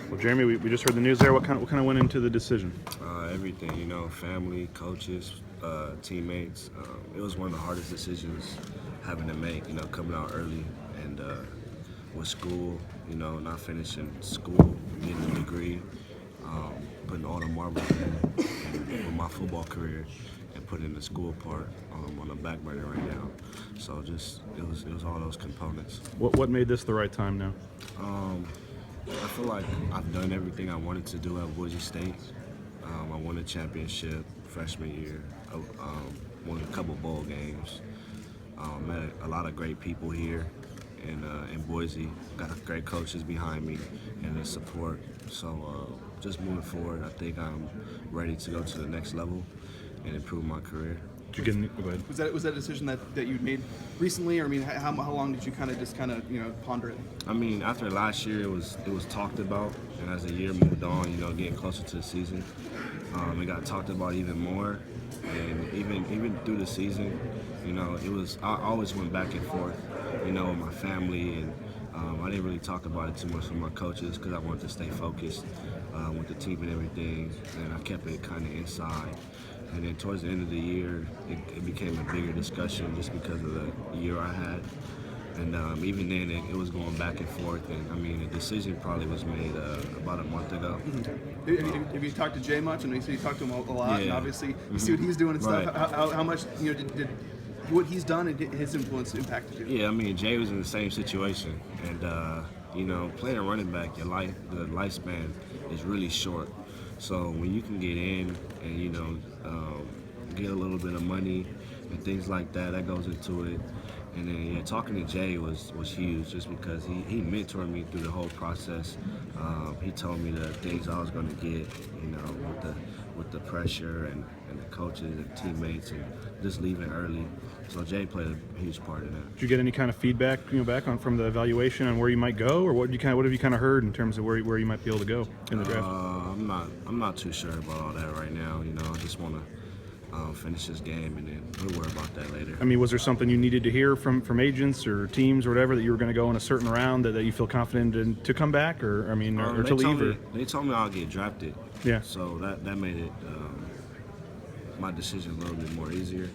Well, Jeremy, we just heard the news there. What kind of went into the decision? Everything, family, coaches, teammates. It was one of the hardest decisions having to make, coming out early and with school, not finishing school, getting a degree, putting all the marbles in with my football career and putting the school part on the back burner right now. So it was all those components. What made this the right time now? I feel like I've done everything I wanted to do at Boise State. I won a championship freshman year, won a couple bowl games, met a lot of great people here in Boise, got great coaches behind me and the support. So just moving forward, I think I'm ready to go to the next level and improve my career. Did you get go ahead. Was that a decision that you made recently, or I mean, how long did you kind of ponder it? I mean, after last year, it was talked about, and as the year moved on, getting closer to the season, it got talked about even more, and even through the season, I always went back and forth, with my family, and I didn't really talk about it too much with my coaches because I wanted to stay focused with the team and everything, and I kept it kind of inside. And then towards the end of the year, it became a bigger discussion just because of the year I had. And even then, it was going back and forth. And I mean, the decision probably was made about a month ago. Mm-hmm. Have you talked to Jay much? And you said you talked to him a lot, yeah. And obviously you see what he's doing and stuff. Right. How much did what he's done and his influence impacted you? Yeah, I mean, Jay was in the same situation, and playing a running back, the lifespan is really short. So when you can get in and get a little bit of money and things like that, that goes into it. And then talking to Jay was huge, just because he mentored me through the whole process. He told me the things I was going to get, with the pressure and the coaches and teammates and just leaving early. So Jay played a huge part in that. Did you get any kind of feedback, back from the evaluation on where you might go, or what have you kind of heard in terms of where you might be able to go in the draft? I'm not too sure about all that right now. I just want to finish this game, and then we'll worry about that later. I mean, was there something you needed to hear from agents or teams or whatever that you were going to go in a certain round that you feel confident in to come back, or to leave? They told me I'll get drafted. Yeah. So that made it my decision a little bit more easier.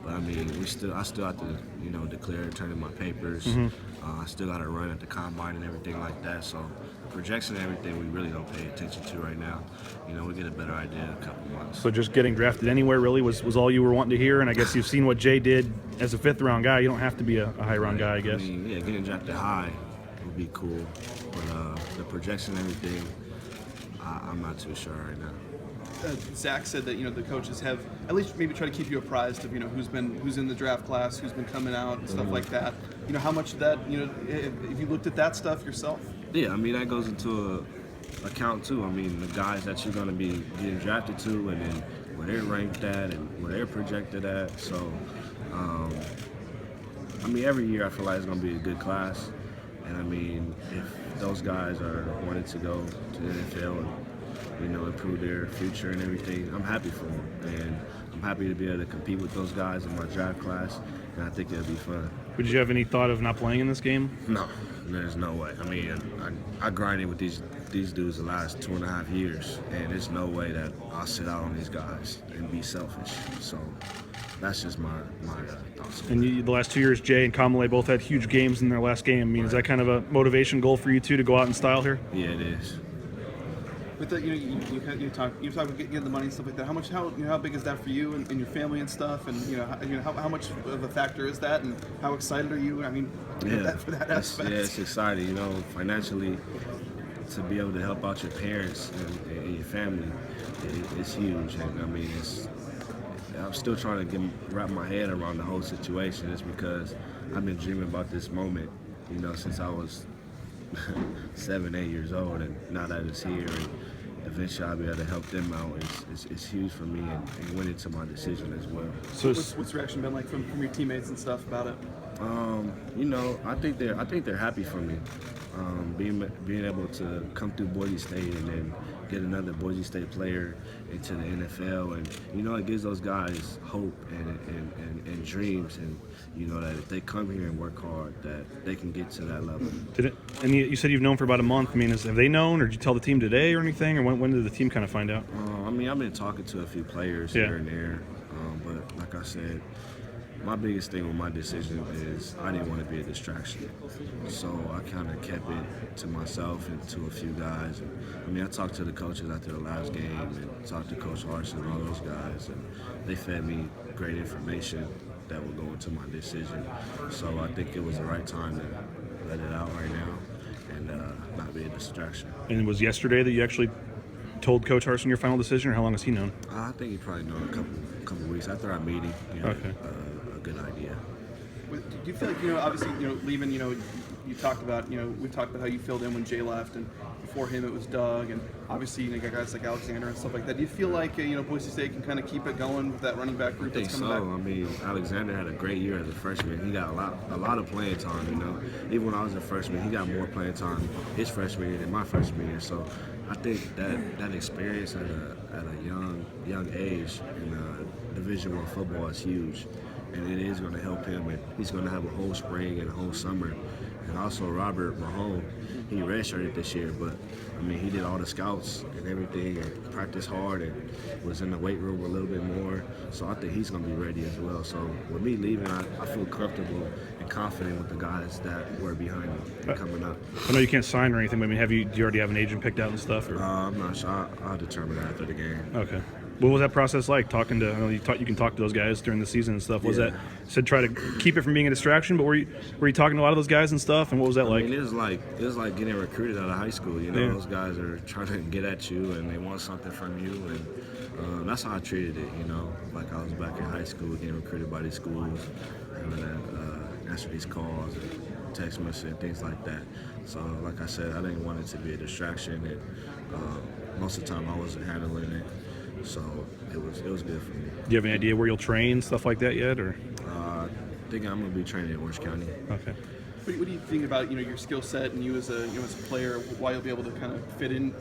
But I mean, I still have to declare, turn in my papers. Mm-hmm. I still got to run at the combine and everything like that. So projection and everything we really don't pay attention to right now. We'll get a better idea in a couple months. So just getting drafted anywhere really was all you were wanting to hear, and I guess you've seen what Jay did as a fifth-round guy. You don't have to be a high-round guy, I guess. I mean, getting drafted high would be cool, but the projection and everything, I'm not too sure right now. Zach said that the coaches have at least maybe try to keep you apprised of who's in the draft class, who's been coming out and stuff like that. How much of that if you looked at that stuff yourself? Yeah, I mean that goes into account too. I mean the guys that you're going to be getting drafted to, and then where they're ranked at and where they're projected at. So I mean every year I feel like it's going to be a good class, and I mean if those guys are wanting to go to the NFL and improve their future and everything, I'm happy for them, and I'm happy to be able to compete with those guys in my draft class, and I think it'll be fun. Did you have any thought of not playing in this game? No, there's no way. I mean, I grinded with these dudes the last 2.5 years, and there's no way that I'll sit out on these guys and be selfish. So that's just my thoughts. And the last 2 years, Jay and Kamale both had huge games in their last game. I mean, Is that kind of a motivation goal for you two to go out in style here? Yeah, it is. With the, you talk about getting the money and stuff like that. How big is that for you and your family and stuff? And how much of a factor is that? And how excited are you? I mean, for that aspect. Yeah, it's exciting. Financially, to be able to help out your parents and your family, it's huge. And I mean, I'm still trying to wrap my head around the whole situation. It's because I've been dreaming about this moment, since I was 7, 8 years old, and now that it's here, and eventually I'll be able to help them out. It's huge for me, and went into my decision as well. So what's the reaction been like from your teammates and stuff about it? You know, I think they're happy for me. Being able to come through Boise State and then get another Boise State player into the NFL, and you know, it gives those guys hope and dreams, and you know that if they come here and work hard, that they can get to that level. And you said you've known for about a month. I mean, have they known, or did you tell the team today or anything, or when did the team kind of find out? I mean, I've been talking to a few players here and there, but like I said, my biggest thing with my decision is I didn't want to be a distraction. So I kind of kept it to myself and to a few guys. And, I mean, I talked to the coaches after the last game and talked to Coach Harsin and all those guys, and they fed me great information that would go into my decision. So I think it was the right time to let it out right now and not be a distraction. And it was yesterday that you actually told Coach Harsin your final decision, or how long has he known? I think he probably known a couple weeks after our meeting. You know, Okay. A good idea. Do you feel like, you know, obviously, you know, leaving, you know, you talked about, you know, we talked about how you filled in when Jay left, and before him it was Doug, and obviously, you know, you got guys like Alexander and stuff like that. Do you feel like, you know, Boise State can kind of keep it going with that running back group I think that's so. coming back? I mean, Alexander had a great year as a freshman. He got a lot of playing time. You know, even when I was a freshman, he got more playing time his freshman year than my freshman year. So I think that experience at a young age in Division I football is huge, and it is going to help him. And he's going to have a whole spring and a whole summer. And also Robert Mahone, he redshirted this year, but I mean, he did all the scouts and everything and practiced hard and was in the weight room a little bit more. So I think he's going to be ready as well. So with me leaving, I feel comfortable and confident with the guys that were behind me coming up. I know you can't sign or anything, but I mean, do you already have an agent picked out and stuff? Or? I'm not sure. I'll determine that after the game. Okay. What was that process like? Talking to, I know you can talk to those guys during the season and stuff. Was that said try to keep it from being a distraction? But were you talking to a lot of those guys and stuff? And what was that like? I mean, it was like getting recruited out of high school. You know, those guys are trying to get at you and they want something from you, and that's how I treated it. You know, like I was back in high school getting recruited by these schools, and answer these calls and text messages and things like that. So, like I said, I didn't want it to be a distraction, and most of the time I wasn't handling it. So it was good for me. Do you have any idea where you'll train, stuff like that yet, or? I think I'm gonna be training in Orange County. What Okay. do you think about, you know, your skill set and you as a player? Why you'll be able to kind of fit in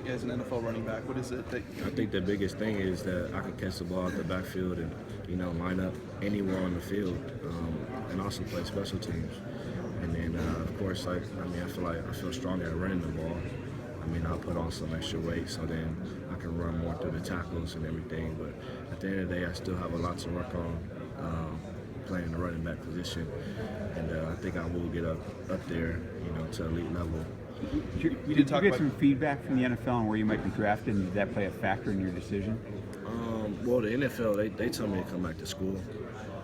as an NFL running back? What is it that? I think the biggest thing is that I can catch the ball at the backfield and, you know, line up anywhere on the field, and also play special teams. And then of course, I feel stronger at running the ball. I mean, I'll put on some extra weight so then I can run more through the tackles and everything. But at the end of the day, I still have a lot to work on playing the running back position. And I think I will get up there, you know, to elite level. We Did you get some feedback from the NFL on where you might be drafted, and did that play a factor in your decision? Well, the NFL, they told me to come back to school.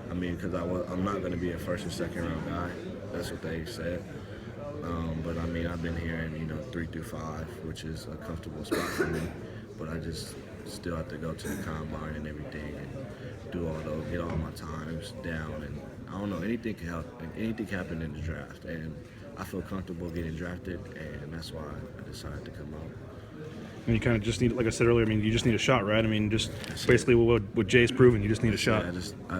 I mean, because I'm not going to be a first or second round guy. That's what they said. But I mean, I've been hearing, you know, 3 through 5, which is a comfortable spot for me. But I just still have to go to the combine and everything and do all those, get all my times down. And I don't know, anything can help. Anything can happen in the draft. And I feel comfortable getting drafted, and that's why I decided to come out. And you kind of just need, like I said earlier, I mean, you just need a shot, right? I mean, just basically what Jay's proven, you just need a shot.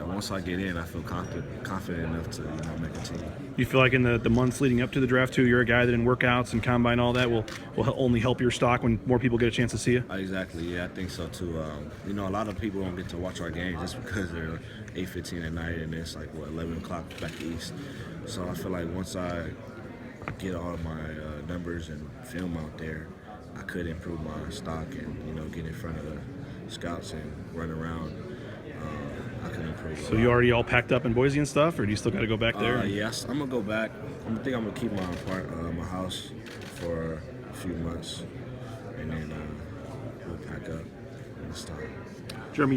Once I get in, I feel confident enough to, you know, make a team. You feel like in the months leading up to the draft, too, you're a guy that in workouts and combine, all that will only help your stock when more people get a chance to see you? Exactly, yeah, I think so, too. You know, a lot of people don't get to watch our games just because they're 8:15 at night and it's like, 11 o'clock back east. So I feel like once I get all of my numbers and film out there, I could improve my stock and, you know, get in front of the scouts and run around. I can improve. So you already all packed up in Boise and stuff, or do you still got to go back there? Yes, I'm gonna go back. I think I'm gonna keep my house for a few months, and then we'll pack up and start. Jeremy,